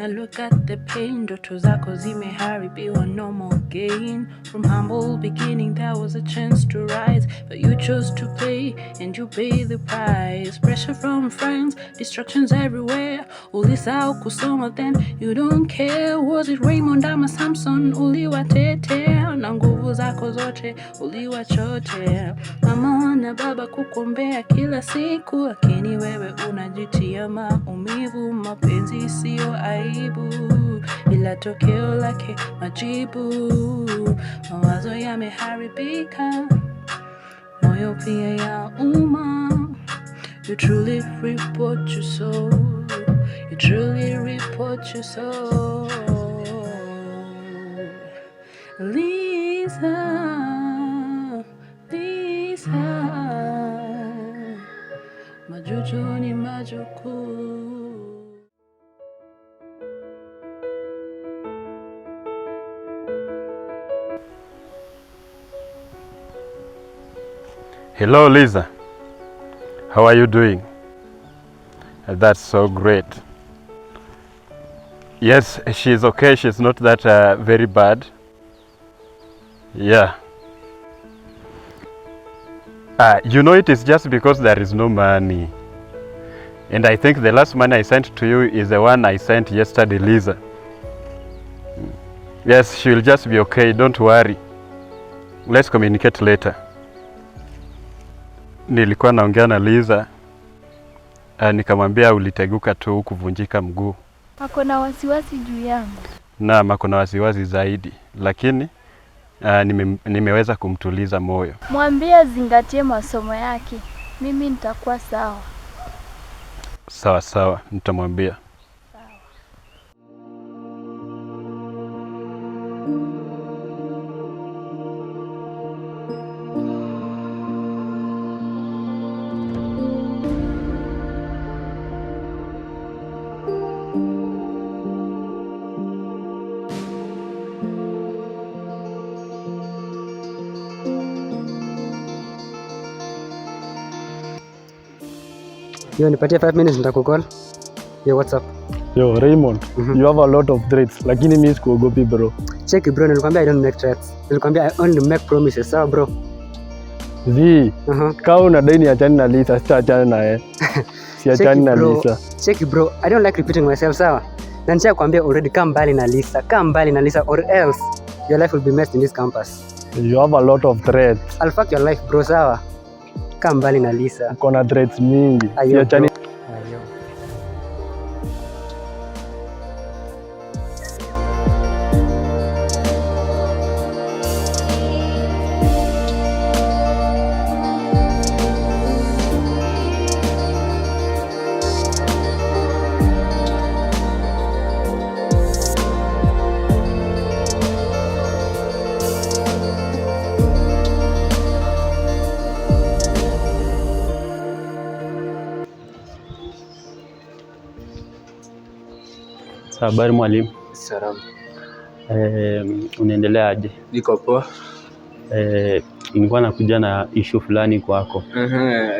Now look at the pain, ndoto zako zimeharibiwa, no more gain. From humble beginning there was a chance to rise, but you chose to play and you pay the price. Pressure from friends, distractions everywhere. Ulisahau kusoma, then you don't care. Was it Raymond ama Samson uliwatetea, na nguvu zako zote uliwachotea. Mama na baba kukuombea kila siku, lakini wewe unajitia maumivu. Mapenzi sio aibu, ila tokeo lake majibu. Mawazo yameharibika, moyo pia ya uma. You truly reap what you sow. You truly reap what you sow. Lisa, Lisa, majuto ni majuku. Hello Lisa, how are you doing? That's so great. Yes, she's okay, she's not that very bad. Yeah. You know, it is just because there is no money. And I think the last money I sent to you is the one I sent yesterday, Lisa. Yes, she will just be okay, don't worry. Let's communicate later. Nilikuwa naongea na Lisa, nikamwambia uliteguka tu kuvunjika mguu. Ako na wasiwasi juu yangu. Naam, ako na wasiwasi zaidi, lakini nimeweza kumtuliza moyo. Mwambie zingatie masomo yake, mimi nitakuwa sawa. Sawa sawa, nitamwambia. Yo, nipatie 5 minutes nitakukall. Yo, what's up? Yo, Raymond, you have a lot of threats, lakini mimi sikuogopi bro. Check bro, nilikwambia I don't make threats. Nilikwambia I only make promises, sawa bro? Kama unadai niachane na Lisa, sitaachana naye. Siachane na Lisa. Check bro, I don't like repeating myself, sawa? Na nishakwambia already, come mbali na Lisa. Come mbali na Lisa or else your life will be messed in this campus. You have a lot of threats. I'll fuck your life bro, sawa? Come mbali na Lisa. Uko na threats mingi. Siachane. Habari mwalimu. Salama. Unaendelea aje? Niko poa. Nilikuwa nakuja na issue fulani kwako.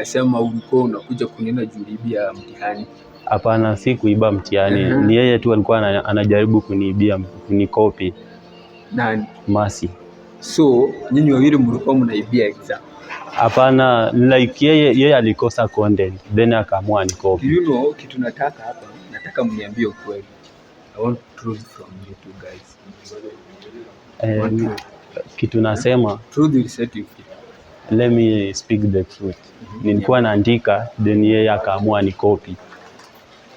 Sema ulikuwa unakuja kunena julibia mtihani. Hapana, si kuiba mtihani. Ni yeye tu alikuwa anajaribu kuniibia, kunikopi. Nani? Masi. So, nyinyi wawili mlikuwa mnaibia exam? Hapana, like yeye alikosa content, then akaamua nikopi. You know, kitu nataka hapa, nataka mniambie ukweli. I want truth from you two guys. Kitu nasema, truth will set you free. Let me speak the truth. Nilikuwa naandika, then yeye akaamua nikopi.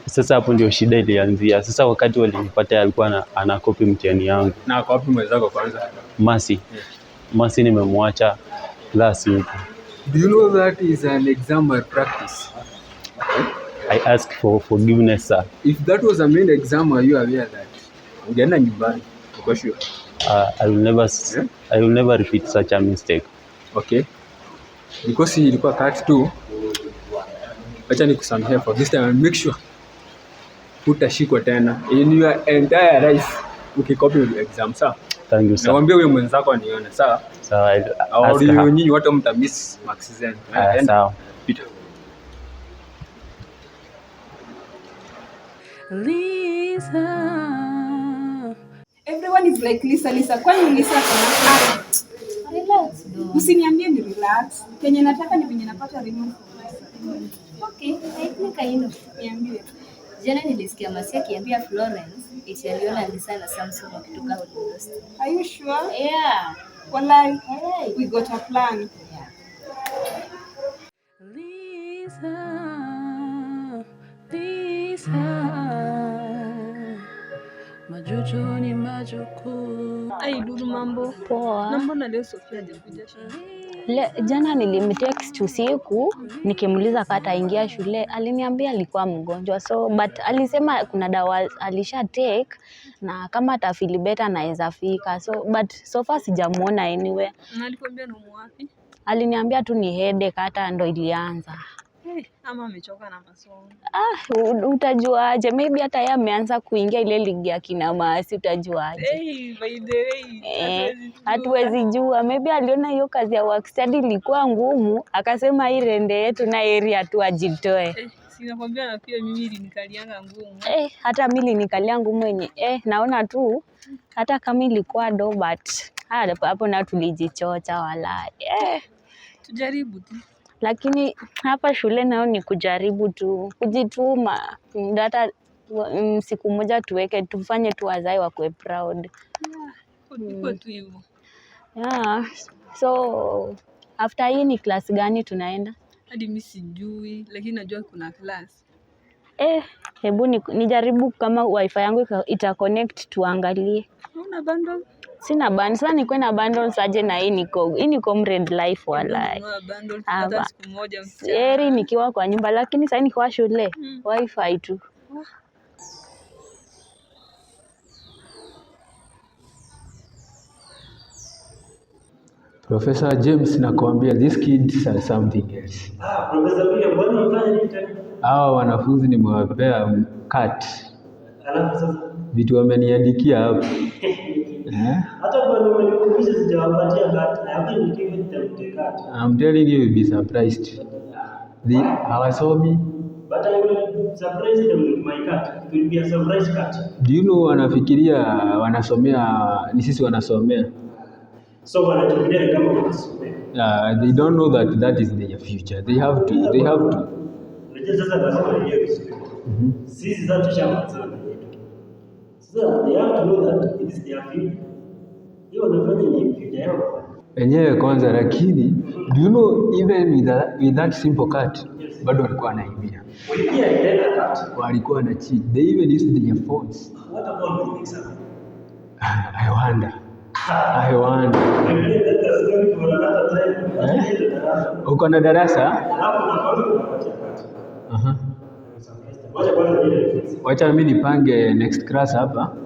Sasa hapo ndio shida ilianzia. Sasa wakati walinipata alikuwa anakopi mtihani yangu. Na kopi mwenzako kwanza? Masi. Masi nimemwacha last week. Do you know that is an exam malpractice? I ask for forgiveness, sir. If that was a main exam, are you aware that ungeenda nyumbani? For sure. I will never repeat such a mistake. Okay. Because ilikuwa cut too. Acha nikusamehe for this time and make sure utashikwa tena in your entire life ukikopi exam, sawa? Thank you, sir. Naomba wewe mwenzako anione, sawa? Sawa. Au nyinyi wote mtamiss marks zenu. Sawa. Peter. Lisa. Everyone is like Lisa. Kwani Lisa kana? Relax. Usiniambie ni relax. Kenye nataka ni venye napata remote. Okay, I think I know. Niambie. Jana nilisikia Masi akiambia Florence eti aliona Lisa na Samson wakitoka university. Are you sure? Yeah. Wallahi, Alright. we got a plan. Yeah. Lisa. Majuju ni majuku. Ai, Dudu, mambo. Poa. Na mbona leo Sofia hajakuja shule? Jana nilimtext usiku nikimuuliza kama ataingia shule, aliniambia alikuwa mgonjwa, so but alisema kuna dawa alisha take na kama atafeel better anaweza fika, so but so far sijamuona anywhere. Na alikwambia ni wapi? Aliniambia tu ni headache, hata ndo ilianza. Ama amechoka na masomo. Utajuaje? Maybe hata yeye ameanza kuingia ile ligi ya kina Masi, utajuaje? By the way, hatuwezi jua. Maybe aliona hiyo kazi ya work study ilikuwa ngumu, akasema hii rende yetu na area tu ajitoe. Sinakwambia na pia mimi nilikalianga ngumu. Hata mimi nilikalia ngumu yenye. Naona tu hata kama ilikuwa do but hapo na tulijichocha wala. Tujaribu tu. Lakini hapa shule nao ni kujaribu tu, kujituma. Hata siku moja tuweke, tufanye tu wazazi wakuwe proud. Iko tu hivyo. Yeah. So after hii ni class gani tunaenda? Hadi mimi sijui, lakini najua kuna class. Hebu nijaribu kama wifi yangu ita-connect tuangalie. Una bundle? Sina bundle. Sasa niko na bundles aje na hii ni Comrade Life wala. Hata siku moja Heri nikiwa kwa nyumba, lakini sasa nikiwa shule wifi tu. Professor James nakwambia these kids are something else. Professor William, mbona unafanya nini tena? Hawa wanafunzi nimewapea cut. Alafu sasa vitu wameniandikia hapo. Hata kwa nini umenikumbusha sijawapatia cut? I haven't given them the cut. I'm telling you, you'll be surprised. Hawasomi. But I will surprise them with my cut. It will be a surprise cut. Do you know wanafikiria wanasomea ni sisi wanasomea. So wanachukulia kama wanasomea. They don't know that is their future. They have to. Unajua sasa lazima nielewe vizuri. Sisi sasa tushamalizana yetu. Sasa they have to know that it is their future. Hiyo wanafanya ni future yao. Wenyewe kwanza, lakini do you know even with that simple cut bado walikuwa wanaibia. Walikuwa na cheat. They even used their phones. What about the exam? I wonder. Uko na darasa? Wacha mimi nipange next class hapa.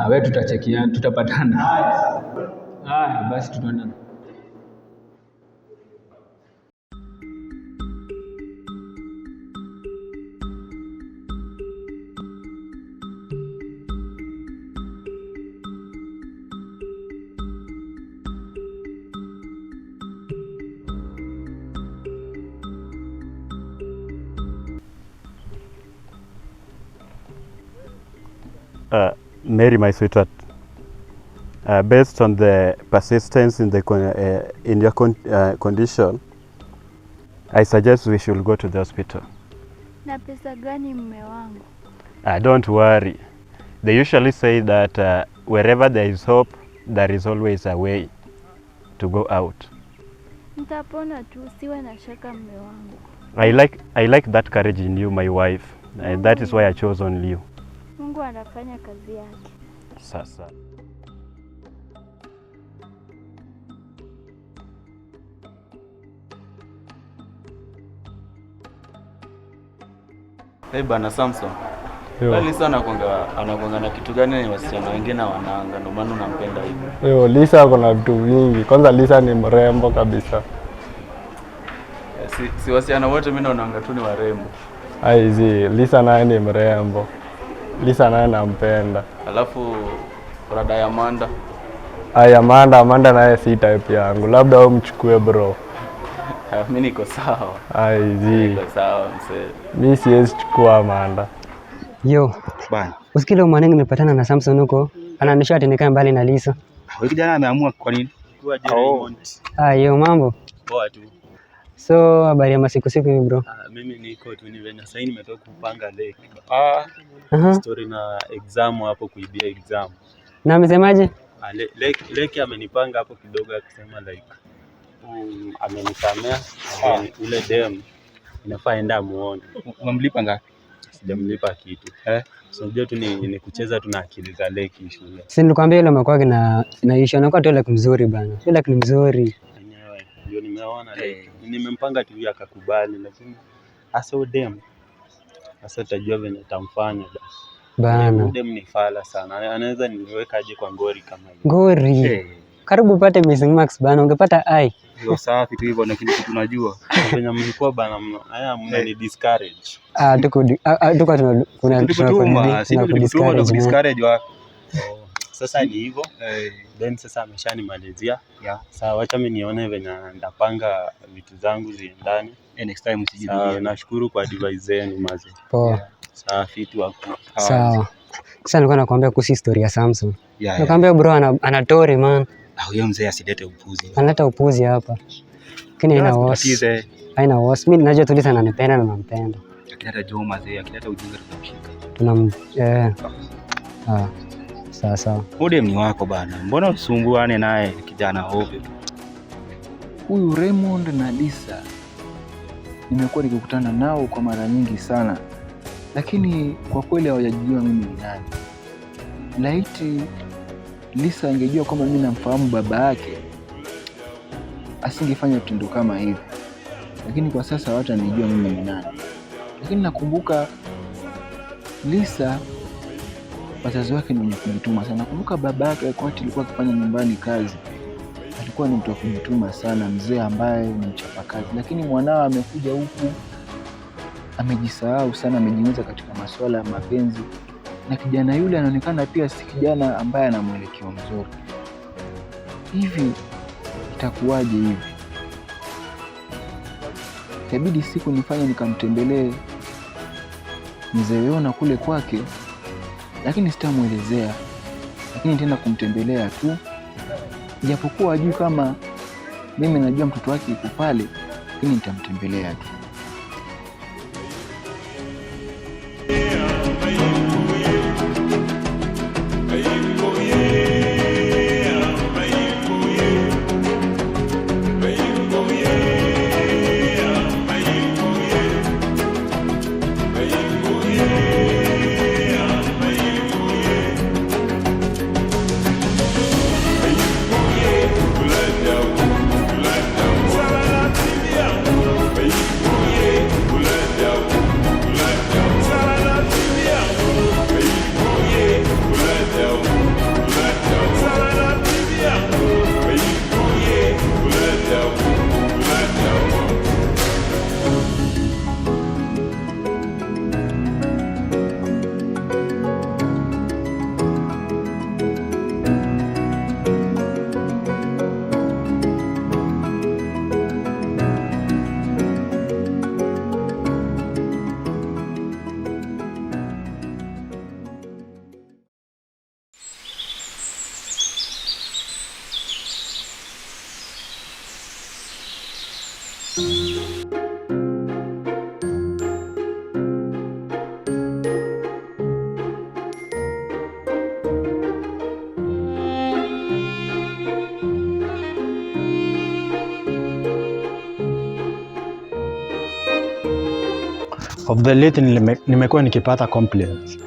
Wewe tutachekiana, tutapatana. Basi tutaonana. Mary, my sweetheart, based on the persistence in your condition, I suggest we should go to the hospital. Na pesa gani mume wangu? Don't worry. They usually say that wherever there is hope, there is always a way to go out. Nitapona tu, siwe na shaka mume wangu. I like that courage in you, my wife. That is why I chose only you. Mungu anafanya kazi yake. Sasa. Hey bana Samson. Lisa anakuanga na kitu gani na wasichana wengine wanaanga, ndio maana unampenda hivyo? Lisa ako na vitu vingi. Kwanza Lisa ni mrembo kabisa. Si wasichana wote mimi naonanga tu ni warembo. Lisa naye ni mrembo. Lisa naye nampenda. Alafu kuna Diamanda. Amanda naye si type yangu. Labda wewe mchukue bro. Mimi niko sawa. Niko sawa mzee. Mimi siwezi chukua Amanda. Yo. Bana. Usikile mwanangu nimepatana na Samson huko. Ananisha atendeka mbali na Lisa. Wewe kijana ameamua kwa nini? Kwa Raymond. Yo mambo. Poa tu. So habari ya masiku hivi bro? Mimi niko tu sasa nimetoka kupanga lake. Story na exam hapo kuibia exam. Na amesemaje? Lake amenipanga hapo kidogo akisema like amenisamea ile dem inafaa enda muone. Umemlipa ngapi? Sijamlipa kitu. So unajua tu ni kucheza tu na akili za Lake shule. Si nilikwambia ile umekuwa na issue na kwa tu like mzuri bana. Ile like ni mzuri. Yenyewe ndio nimeona like nimempanga tu akakubali lakini hasa dem sasa tajua venye tamfanya bana. Dem ni fala sana. Anaweza niweka aje kwa ngori kama hiyo. Ngori. Karibu upate missing marks bana, ungepata ai. Ndio safi tu hivyo lakini kitu tunajua. Kwenye mlikuwa bana haya mnani discourage. Tuko kuna discourage wako. Sasa ni hivyo. Then sasa ameshanimalizia. Sasa wacha mimi nione venye ndapanga vitu zangu ziendane. Next time usijidhie. Nashukuru kwa advice zenu maze. Poa. Safi tu hapo. Sawa. Sasa nilikuwa nakwambia kuhusu historia ya Samson. Nakwambia bro anatori man. Huyo mzee asilete upuzi. Analeta upuzi hapa. Lakini haina wasi. Mimi najua tulisa ananipenda na nampenda. Akileta Joma mzee, akileta ujinga tutamshika. Sawa. Ode ni wako bana. Mbona usumbuane naye kijana ovyo? Huyu Raymond na Lisa nimekuwa nikikutana nao kwa mara nyingi sana. Lakini kwa kweli hawajajua mimi ni nani. Laiti Lisa angejua kwamba mimi namfahamu baba yake, asingefanya tendo kama hivi. Lakini kwa sasa watu wanajua mimi ni nani. Lakini nakumbuka Lisa wazazi wake ni wenye kujituma sana. Nakumbuka baba yake wakati alikuwa akifanya nyumbani kazi, alikuwa ni mtu wa kujituma sana, mzee ambaye ni mchapakazi. Lakini mwanao amekuja huku amejisahau sana, amejiingiza katika masuala ya mapenzi. Na kijana yule anaonekana pia si kijana ambaye ana mwelekeo mzuri. Hivi itakuwaje hivi? Ikabidi siku nifanye nikamtembelee mzee Yona kule kwake, lakini sitamuelezea. Lakini nitaenda kumtembelea tu. Japokuwa hajui kama mimi najua mtoto wake yuko pale, lakini nitamtembelea tu. Of the late nimekuwa nikipata complaints.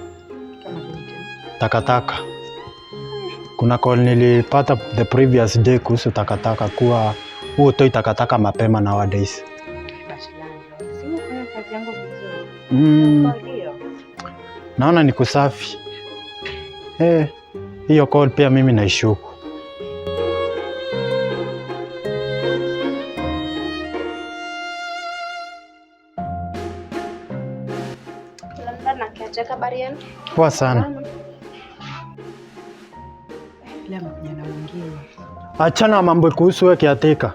Takataka. Kuna call nilipata the previous day kuhusu takataka kuwa huotoi takataka mapema nowadays. Naona ni kusafi. Hiyo call pia mimi naishuku. Poa sana. Achana mambo kuhusu wewe kiatika.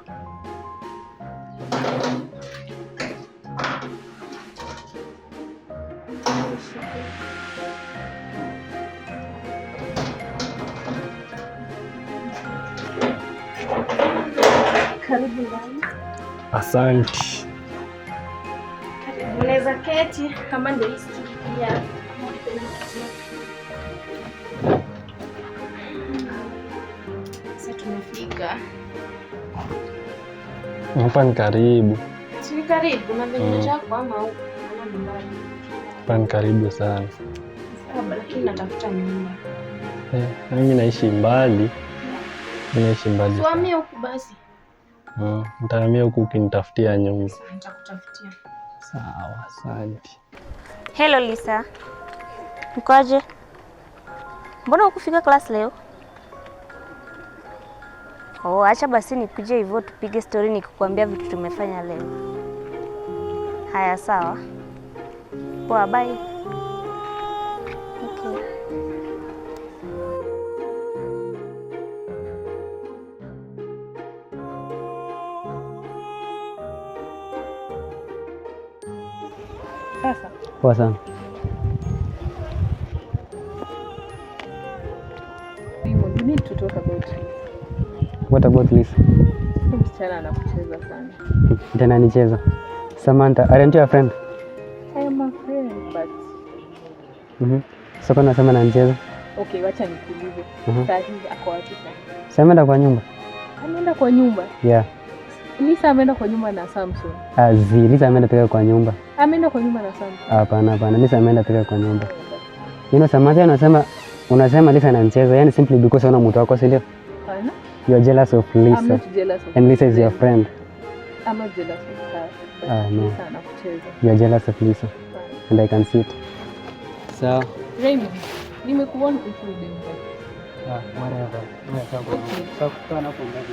Karibu ndani. Asante. Unaweza keti kama ndio hii stuli pia. Sasa tumefika. Hapa ni karibu. Si karibu na venye chako ama huko ana nyumbani. Hapa ni karibu sana. Sawa, lakini natafuta nyumba. Mimi naishi mbali. Naishi mbali. Tuhamie huku basi. Nitahamia huku ukinitafutia nyumba. Nitakutafutia. Sawa, asante. Hello Lisa. Ukoje? Mbona hukufika class leo? Oh, acha basi nikuje hivyo tupige story nikukwambia vitu tumefanya leo. Haya sawa. Poa, bye. Okay. Sasa. Poa sana. We need to talk about it. What about Lisa? Msichana anakucheza sana. Tena nicheza. Samantha, aren't you a friend? I am a friend, but... So kuna sema ananicheza? Okay, wacha nikuulize. Sasa hivi ako wapi sasa? Ameenda kwa nyumba. Ameenda kwa nyumba? Yeah. Lisa ameenda kwa nyumba na Samson. Lisa ameenda peka kwa nyumba. Ameenda kwa nyumba na Samson. Hapana. Lisa ameenda peka kwa nyumba. You know, Samantha unasema Lisa ananicheza, yani simply because una mtu wako, si ndio? Hapana. You are jealous of Lisa. I'm not jealous of and Lisa is your friend. I'm not jealous of her. No. Lisa anakucheza. You are jealous of Lisa. And I can see it. So, Raymond, nimekuona ukirudi. Whatever. Okay. So, tunaona hapo ndani.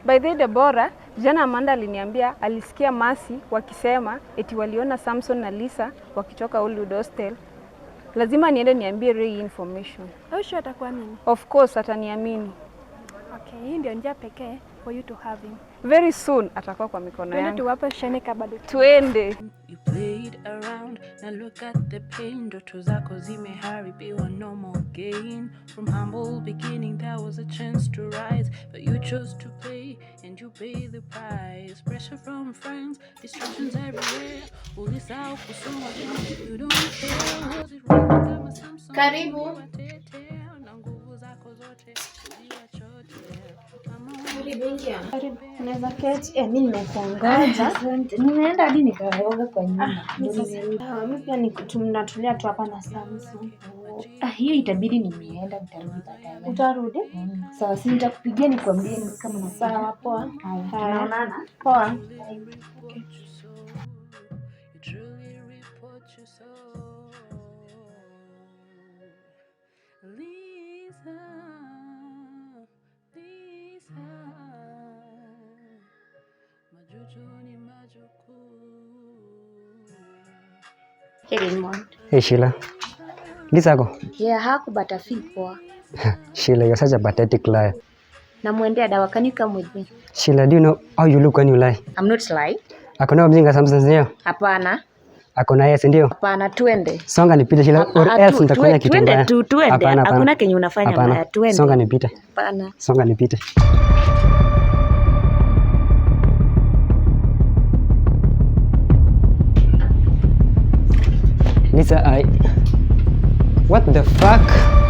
By the way, Deborah, jana Amanda aliniambia alisikia Masi wakisema eti waliona Samson na Lisa wakitoka Old Hostel. Lazima niende niambie Ray information. Au sure atakuwa nini? Of course ataniamini. Okay, hii ndio njia pekee for you to have him. Very soon atakuwa kwa mikono yangu. Twende tuwape shenika bado. Twende. You played around, now look at the pain. Ndoto zako zimeharibiwa, no more gain. From humble beginning there was a chance to rise, but you chose to play and you pay the price. Pressure from friends, distractions everywhere. Ulisahau kusoma, you don't care. Was it right kama Samson? Karibu. Na nguvu zako zote uliachotea. Karibu. Unaweza keti. Mimi nimekongoja. Nimeenda hadi nikaoga kwa nyumba. Mimi pia tunatulia tu hapa na Samson. Hiyo itabidi nimeenda, nitarudi baadaye. Utarudi? Sawa, si nitakupigia nikwambie kama na sawa. Poa. Tunaonana. Poa. Hey Raymond. Hey Sheila. Lisa ako? Yeah, hakubata feel poa. Sheila, you're such a pathetic liar. Namwendea dawa, can you come with me? Sheila, do you know how you look when you lie? I'm not lying. Akona mjinga Samson ndio? Hapana. Akona yes ndio? Hapana, twende. Songa nipite Sheila, or else nitakufanya kitu mbaya. Twende. Hakuna kenye unafanya mbaya, twende. Songa nipite. Hapana. Songa nipite. Lisa, what the fuck?